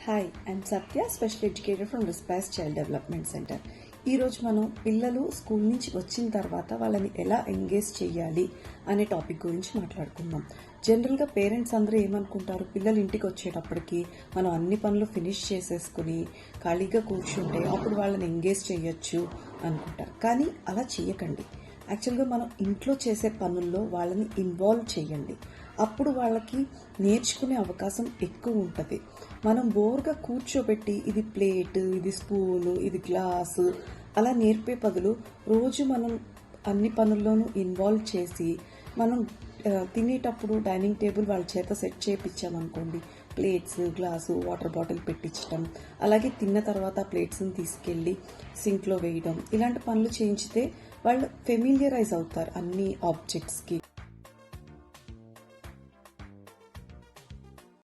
Hi, I'm Satya, special educator from రిస్పాస్ child development centre. ఈరోజు మనం పిల్లలు స్కూల్ నుంచి వచ్చిన తర్వాత వాళ్ళని ఎలా ఎంగేజ్ చేయాలి అనే టాపిక్ గురించి మాట్లాడుకుందాం. జనరల్గా పేరెంట్స్ అందరూ ఏమనుకుంటారు, పిల్లలు ఇంటికి వచ్చేటప్పటికి మనం అన్ని పనులు ఫినిష్ చేసేసుకుని ఖాళీగా కూర్చుంటే అప్పుడు వాళ్ళని ఎంగేజ్ చేయొచ్చు అనుకుంటారు. కానీ అలా చేయకండి. యాక్చువల్గా మనం ఇంట్లో చేసే పనుల్లో వాళ్ళని ఇన్వాల్వ్ చేయండి. అప్పుడు వాళ్ళకి నేర్చుకునే అవకాశం ఎక్కువ ఉంటుంది. మనం బోర్గా కూర్చోబెట్టి ఇది ప్లేట్, ఇది స్పూను, ఇది గ్లాసు అలా నేర్పే బదులు రోజు మనం అన్ని పనుల్లోనూ ఇన్వాల్వ్ చేసి మనం తినేటప్పుడు డైనింగ్ టేబుల్ వాళ్ళ చేత సెట్ చేయించామనుకోండి, ప్లేట్స్, గ్లాసు, వాటర్ బాటిల్ పెట్టించడం, అలాగే తిన్న తర్వాత ప్లేట్స్ని తీసుకెళ్ళి సింక్లో వేయడం, ఇలాంటి పనులు చేయించితే వాళ్ళు ఫెమిలియరైజ్ అవుతారు అన్ని ఆబ్జెక్ట్స్కి.